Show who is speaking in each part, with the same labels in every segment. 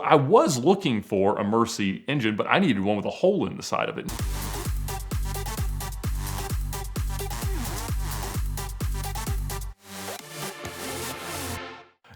Speaker 1: I was looking for a Murci engine, but I needed one with a hole in the side of it.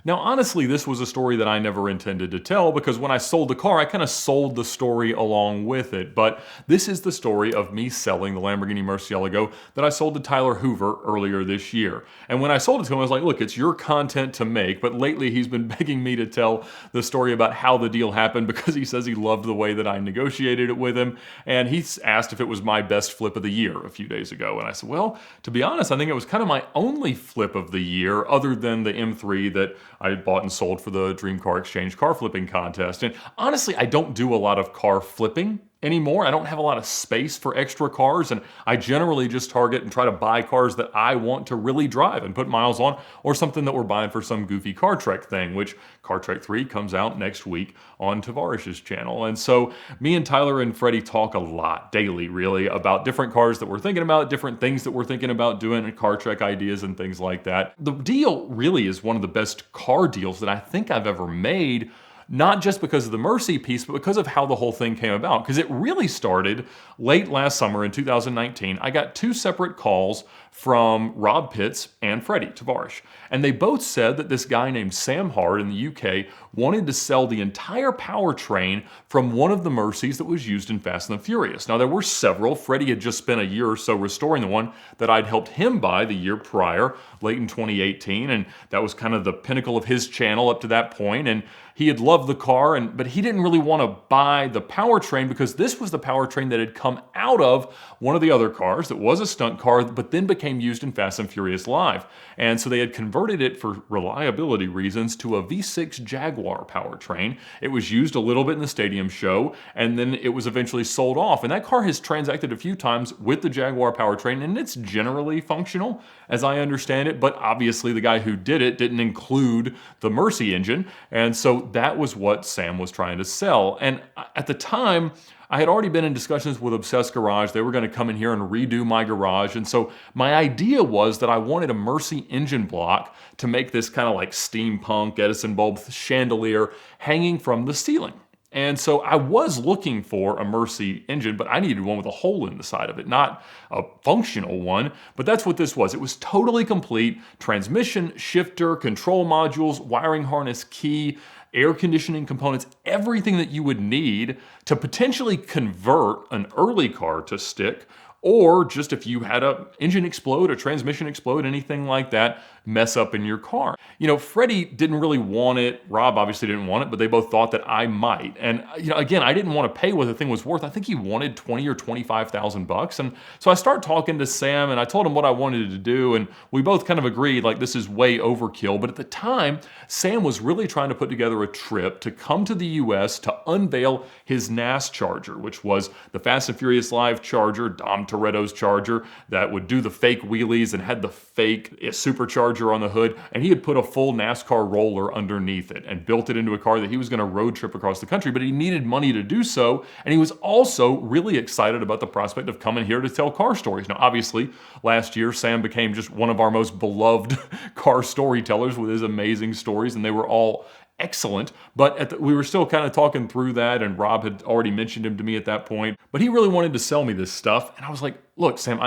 Speaker 1: Now, honestly, this was a story that I never intended to tell because when I sold the car, I kind of sold the story along with it. But this is the story of me selling the Lamborghini Murcielago that I sold to Tyler Hoover earlier this year. And when I sold it to him, I was like, look, it's your content to make. But lately, he's been begging me to tell the story about how the deal happened because he says he loved the way that I negotiated it with him. And he's asked if it was my best flip of the year a few days ago. And I said, well, to be honest, I think it was kind of my only flip of the year other than the M3 that I bought and sold for the Dream Car Exchange car flipping contest. And honestly, I don't do a lot of car flipping anymore. I don't have a lot of space for extra cars, and I generally just target and try to buy cars that I want to really drive and put miles on, or something that we're buying for some goofy Car Trek thing, which Car Trek 3 comes out next week on Tavarish's channel. And so me and Tyler and Freddie talk a lot, daily really, about different cars that we're thinking about, different things that we're thinking about doing, and Car Trek ideas and things like that. The deal really is one of the best car deals that I think I've ever made, not just because of the Murci piece, but because of how the whole thing came about. Because it really started late last summer in 2019. I got two separate calls from Rob Pitts and Freddie Tavarish. And they both said that this guy named Sam Hard in the UK wanted to sell the entire powertrain from one of the Murcis that was used in Fast and the Furious. Now, there were several. Freddie had just spent a year or so restoring the one that I'd helped him buy the year prior, late in 2018. And that was kind of the pinnacle of his channel up to that point. And he had loved the car, but he didn't really want to buy the powertrain because this was the powertrain that had come out of one of the other cars that was a stunt car, but then became used in Fast and Furious Live. And so they had converted it for reliability reasons to a V6 Jaguar powertrain. It was used a little bit in the stadium show, and then it was eventually sold off. And that car has transacted a few times with the Jaguar powertrain, and it's generally functional, as I understand it. But obviously, the guy who did it didn't include the Murci engine, and so that was what Sam was trying to sell. And at the time, I had already been in discussions with Obsessed Garage. They were going to come in here and redo my garage. And so my idea was that I wanted a Murci engine block to make this kind of like steampunk Edison bulb chandelier hanging from the ceiling. And so I was looking for a Murci engine, but I needed one with a hole in the side of it, not a functional one. But that's what this was. It was totally complete: transmission, shifter, control modules, wiring harness, key, air conditioning components, everything that you would need to potentially convert an early car to stick, or just if you had an engine explode, a transmission explode, anything like that, mess up in your car. You know, Freddie didn't really want it. Rob obviously didn't want it, but they both thought that I might. And again, I didn't want to pay what the thing was worth. I think he wanted 20 or 25,000 bucks. And so I started talking to Sam, and I told him what I wanted to do, and we both kind of agreed like this is way overkill. But at the time, Sam was really trying to put together a trip to come to the US to unveil his NAS charger, which was the Fast and Furious Live charger, Dom Toretto's charger that would do the fake wheelies and had the fake supercharger on the hood, and he had put a full NASCAR roller underneath it and built it into a car that he was going to road trip across the country, but he needed money to do so, and he was also really excited about the prospect of coming here to tell car stories. Now, obviously, last year, Sam became just one of our most beloved car storytellers with his amazing stories, and they were all excellent, but we were still kind of talking through that, and Rob had already mentioned him to me at that point, but he really wanted to sell me this stuff, and I was like, look, Sam,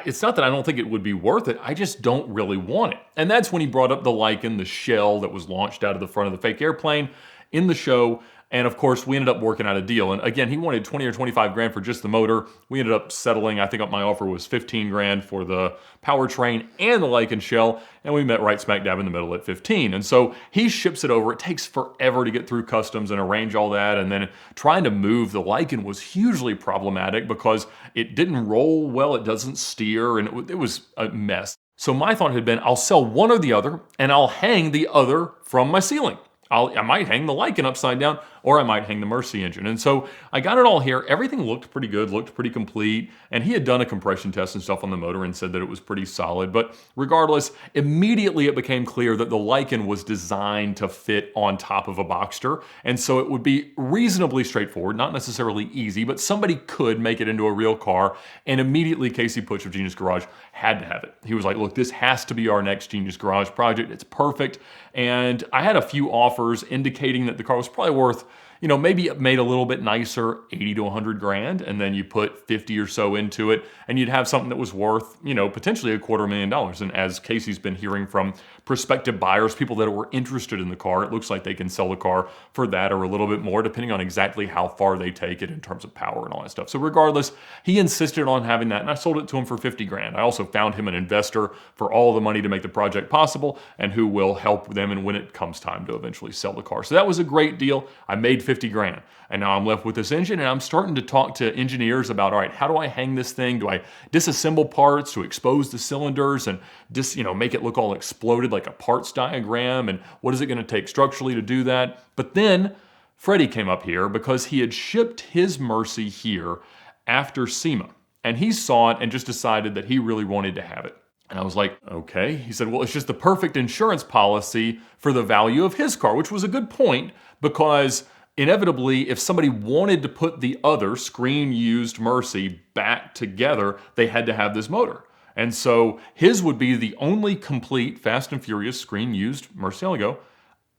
Speaker 1: it's not that I don't think it would be worth it, I just don't really want it. And that's when he brought up the Lycan, the shell that was launched out of the front of the fake airplane in the show. And of course, we ended up working out a deal. And again, he wanted 20 or 25 grand for just the motor. We ended up settling, I think my offer was 15 grand for the powertrain and the Lycan shell. And we met right smack dab in the middle at 15. And so he ships it over. It takes forever to get through customs and arrange all that. And then trying to move the Lycan was hugely problematic because it didn't roll well. It doesn't steer. And it was a mess. So my thought had been, I'll sell one or the other and I'll hang the other from my ceiling. I might hang the Lycan upside down, or I might hang the Murci engine. And so I got it all here. Everything looked pretty good, looked pretty complete. And he had done a compression test and stuff on the motor and said that it was pretty solid. But regardless, immediately it became clear that the Lycan was designed to fit on top of a Boxster. And so it would be reasonably straightforward, not necessarily easy, but somebody could make it into a real car. And immediately Casey Putsch of Genius Garage had to have it. He was like, look, this has to be our next Genius Garage project. It's perfect. And I had a few offers offers indicating that the car was probably worth, you know, maybe it made a little bit nicer, 80 to 100 grand, and then you put 50 or so into it, and you'd have something that was worth, you know, potentially $250,000. And as Casey's been hearing from prospective buyers, people that were interested in the car, it looks like they can sell the car for that or a little bit more, depending on exactly how far they take it in terms of power and all that stuff. So regardless, he insisted on having that, and I sold it to him for 50 grand. I also found him an investor for all the money to make the project possible, and who will help them and when it comes time to eventually sell the car. So that was a great deal. I made 50 grand, and now I'm left with this engine, and I'm starting to talk to engineers about, all right, how do I hang this thing? Do I disassemble parts to expose the cylinders and just, you know, make it look all exploded like a parts diagram? And what is it going to take structurally to do that? But then Freddie came up here because he had shipped his Mercy here after SEMA, and he saw it and just decided that he really wanted to have it. And I was like, okay. He said, well, it's just the perfect insurance policy for the value of his car, which was a good point, because inevitably, if somebody wanted to put the other screen-used Mercy back together, they had to have this motor. And so his would be the only complete Fast and Furious screen-used Murcielago,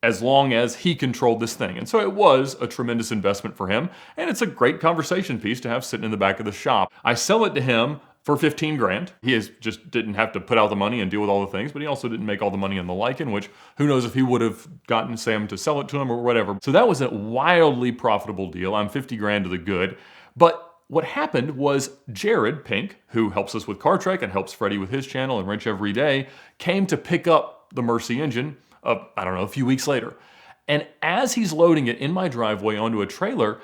Speaker 1: as long as he controlled this thing. And so it was a tremendous investment for him, and it's a great conversation piece to have sitting in the back of the shop. I sell it to him for 15 grand. Just didn't have to put out the money and deal with all the things, but he also didn't make all the money on the Lycan, which who knows if he would have gotten Sam to sell it to him or whatever. So that was a wildly profitable deal. I'm 50 grand to the good. But what happened was Jared Pink, who helps us with Car Trek and helps Freddie with his channel and Wrench Every Day, came to pick up the Mercy engine, I don't know, a few weeks later. And as he's loading it in my driveway onto a trailer,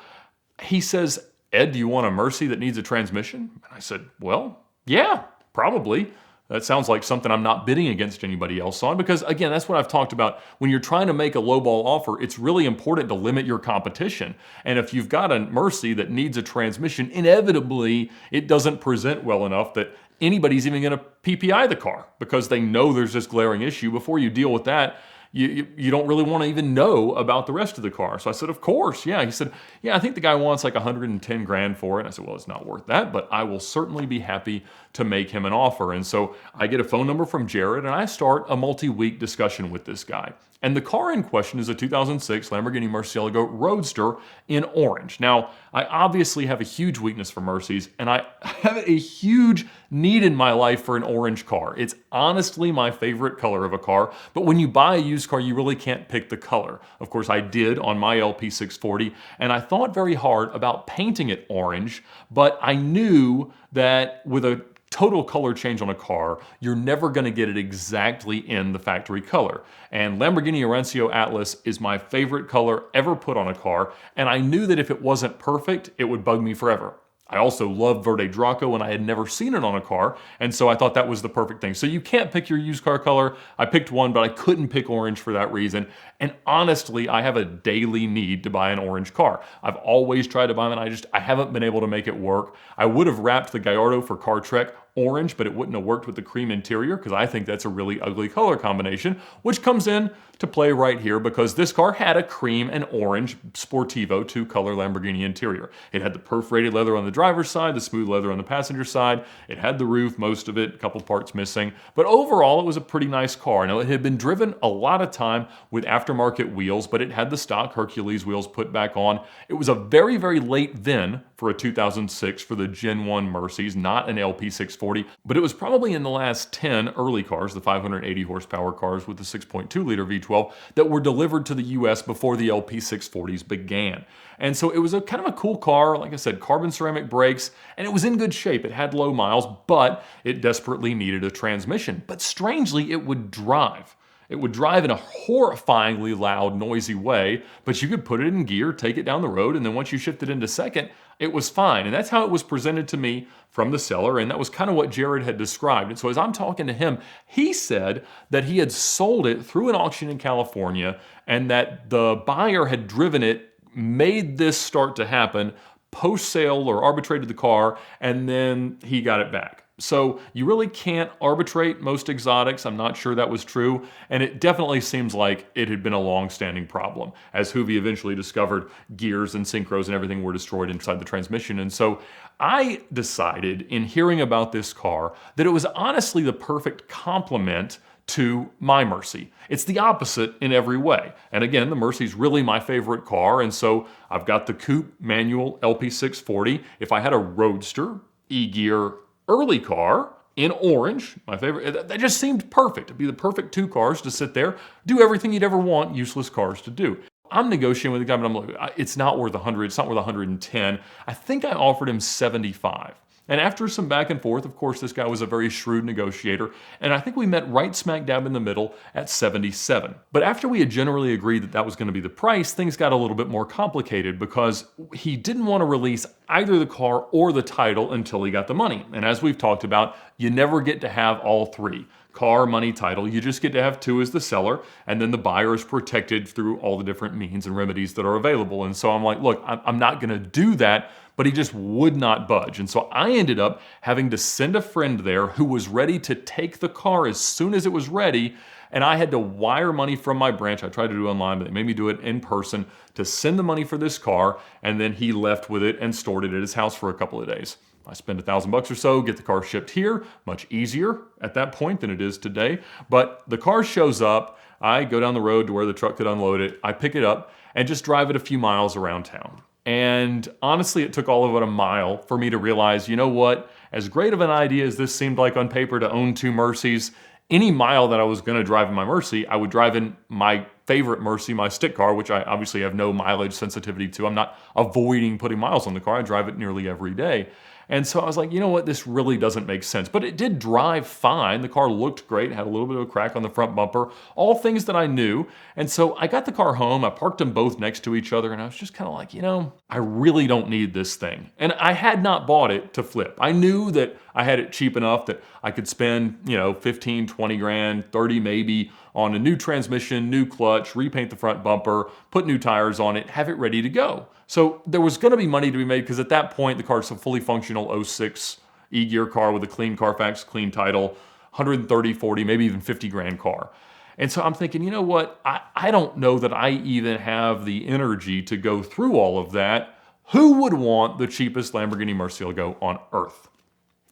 Speaker 1: he says, Ed, do you want a Mercy that needs a transmission? And I said, well, yeah, probably. That sounds like something I'm not bidding against anybody else on, because again, that's what I've talked about. When you're trying to make a lowball offer, it's really important to limit your competition. And if you've got a Mercy that needs a transmission, inevitably it doesn't present well enough that anybody's even going to PPI the car, because they know there's this glaring issue. Before you deal with that, you don't really want to even know about the rest of the car. So I said, of course, yeah. He said, yeah, I think the guy wants like 110 grand for it. And I said, well, it's not worth that, but I will certainly be happy to make him an offer. And so I get a phone number from Jared, and I start a multi-week discussion with this guy. And the car in question is a 2006 Lamborghini Murcielago Roadster in orange. Now, I obviously have a huge weakness for Mercies, and I have a huge need in my life for an orange car. It's honestly my favorite color of a car, but when you buy a used car, you really can't pick the color. Of course, I did on my LP640, and I thought very hard about painting it orange, but I knew that with a total color change on a car, you're never going to get it exactly in the factory color. And Lamborghini Orencio Atlas is my favorite color ever put on a car, and I knew that if it wasn't perfect, it would bug me forever. I also love Verde Draco, and I had never seen it on a car, and so I thought that was the perfect thing. So you can't pick your used car color. I picked one, but I couldn't pick orange for that reason. And honestly, I have a daily need to buy an orange car. I've always tried to buy them, and I haven't been able to make it work. I would have wrapped the Gallardo for Car Trek orange, but it wouldn't have worked with the cream interior, because I think that's a really ugly color combination, which comes in to play right here, because this car had a cream and orange Sportivo 2-color Lamborghini interior. It had the perforated leather on the driver's side, the smooth leather on the passenger side. It had the roof, most of it, a couple parts missing. But overall, it was a pretty nice car. Now, it had been driven a lot of time with aftermarket wheels, but it had the stock Hercules wheels put back on. It was a very, very late VIN for a 2006 for the Gen 1 Mercies, not an LP640, but it was probably in the last 10 early cars, the 580 horsepower cars with the 6.2 liter V12, that were delivered to the US before the LP640s began. And so it was a kind of a cool car, like I said, carbon ceramic brakes, and it was in good shape. It had low miles, but it desperately needed a transmission. But strangely, it would drive. It would drive in a horrifyingly loud, noisy way, but you could put it in gear, take it down the road, and then once you shifted into second, it was fine. And that's how it was presented to me from the seller, and that was kind of what Jared had described. And so as I'm talking to him, he said that he had sold it through an auction in California, and that the buyer had driven it, made this start to happen, post-sale or arbitrated the car, and then he got it back. So you really can't arbitrate most exotics. I'm not sure that was true. And it definitely seems like it had been a long-standing problem, as Hoovy eventually discovered gears and synchros and everything were destroyed inside the transmission. And so I decided, in hearing about this car, that it was honestly the perfect complement to my Mercy. It's the opposite in every way. And again, the Mercy's really my favorite car, and so I've got the coupe manual LP640. If I had a Roadster E-Gear early car in orange, my favorite, that just seemed perfect. It'd be the perfect two cars to sit there, do everything you'd ever want useless cars to do. I'm negotiating with the guy, but I'm like, it's not worth 100, it's not worth 110. I think I offered him 75. And after some back and forth, of course, this guy was a very shrewd negotiator, and I think we met right smack dab in the middle at 77. But after we had generally agreed that that was going to be the price, things got a little bit more complicated because he didn't want to release either the car or the title until he got the money. And as we've talked about, you never get to have all three. Car, money, title. You just get to have two as the seller, and then the buyer is protected through all the different means and remedies that are available. And so I'm like, look, I'm not going to do that, but he just would not budge. And so I ended up having to send a friend there who was ready to take the car as soon as it was ready, and I had to wire money from my branch. I tried to do it online, but they made me do it in person to send the money for this car, and then he left with it and stored it at his house for a couple of days. I spend $1,000 or so, get the car shipped here, much easier at that point than it is today. But the car shows up, I go down the road to where the truck could unload it, I pick it up and just drive it a few miles around town. And honestly, it took all of about a mile for me to realize, you know what, as great of an idea as this seemed like on paper to own two Mercies, any mile that I was gonna drive in my Mercy, I would drive in my favorite Mercy, my stick car, which I obviously have no mileage sensitivity to. I'm not avoiding putting miles on the car, I drive it nearly every day. And so I was like, you know what, this really doesn't make sense. But it did drive fine. The car looked great, had a little bit of a crack on the front bumper, all things that I knew. And so I got the car home, I parked them both next to each other, and I was just kind of like, you know, I really don't need this thing. And I had not bought it to flip. I knew that I had it cheap enough that I could spend, you know, 15, 20 grand, 30 maybe, on a new transmission, new clutch, repaint the front bumper, put new tires on it, have it ready to go. So there was gonna be money to be made because at that point, the car's a fully functional 06 E-Gear car with a clean Carfax, clean title, 130, 40, maybe even 50 grand car. And so I'm thinking, you know what? I don't know that I even have the energy to go through all of that. Who would want the cheapest Lamborghini Murcielago on earth?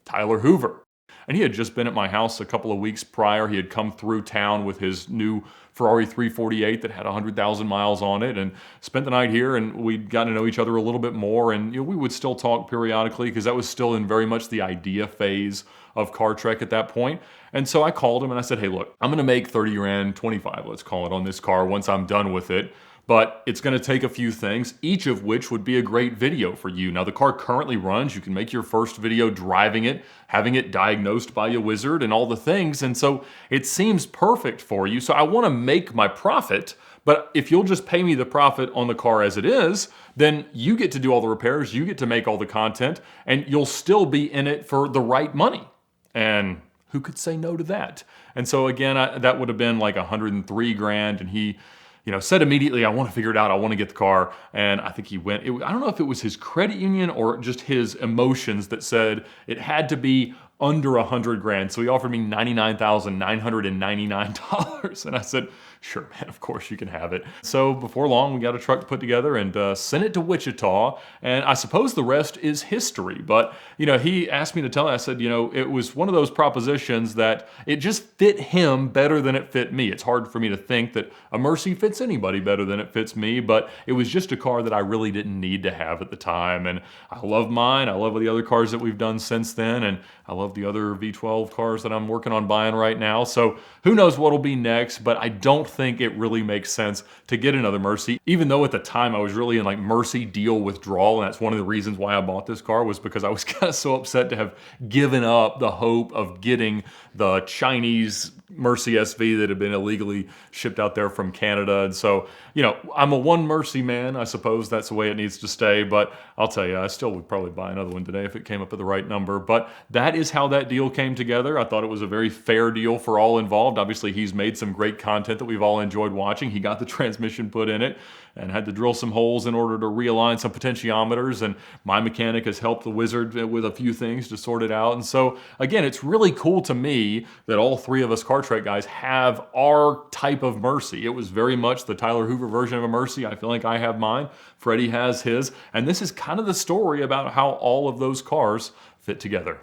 Speaker 1: Tyler Hoover. And he had just been at my house a couple of weeks prior. He had come through town with his new Ferrari 348 that had 100,000 miles on it and spent the night here, and we'd gotten to know each other a little bit more, and you know, we would still talk periodically because that was still in very much the idea phase of Car Trek at that point. And so I called him and I said, hey, look, I'm gonna make 30 grand, 25, let's call it, on this car once I'm done with it. But it's gonna take a few things, each of which would be a great video for you. Now the car currently runs, you can make your first video driving it, having it diagnosed by a wizard and all the things, and so it seems perfect for you. So I wanna make my profit, but if you'll just pay me the profit on the car as it is, then you get to do all the repairs, you get to make all the content, and you'll still be in it for the right money. And who could say no to that? And so again, that would have been like 103 grand, and he, you know, said immediately, I want to figure it out. I want to get the car. And I think he went, I don't know if it was his credit union or just his emotions that said it had to be under 100 grand. So he offered me $99,999. And I said, sure, man, of course you can have it. So before long, we got a truck put together and sent it to Wichita. And I suppose the rest is history. But, you know, he asked me to tell him, I said, you know, it was one of those propositions that it just fit him better than it fit me. It's hard for me to think that a Mercy fits anybody better than it fits me, but it was just a car that I really didn't need to have at the time. And I love mine. I love the other cars that we've done since then. And I love the other V12 cars that I'm working on buying right now. So who knows what'll be next, but I don't think it really makes sense to get another Mercy, even though at the time I was really in like Mercy deal withdrawal. And that's one of the reasons why I bought this car, was because I was kind of so upset to have given up the hope of getting the Chinese Mercy SV that had been illegally shipped out there from Canada. And so, you know, I'm a one Mercy man. I suppose that's the way it needs to stay, but I'll tell you, I still would probably buy another one today if it came up at the right number. But that is how that deal came together. I thought it was a very fair deal for all involved. Obviously, he's made some great content that we've all enjoyed watching. He got the transmission put in it and had to drill some holes in order to realign some potentiometers, and my mechanic has helped the wizard with a few things to sort it out. And so again, it's really cool to me that all three of us Car Trek guys have our type of Mercy. It was very much the Tyler Hoover version of a Mercy. I feel like I have mine, Freddie has his, and this is kind of the story about how all of those cars fit together.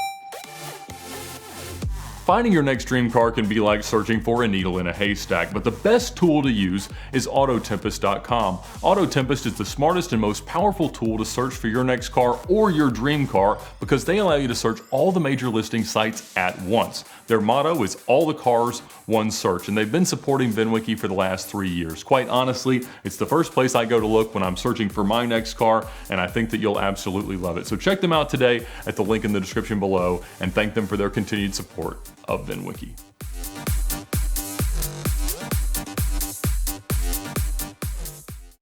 Speaker 1: Finding your next dream car can be like searching for a needle in a haystack, but the best tool to use is AutoTempest.com. AutoTempest is the smartest and most powerful tool to search for your next car or your dream car because they allow you to search all the major listing sites at once. Their motto is all the cars, one search, and they've been supporting VINwiki for the last 3 years. Quite honestly, it's the first place I go to look when I'm searching for my next car, and I think that you'll absolutely love it. So check them out today at the link in the description below, and thank them for their continued support of VINwiki.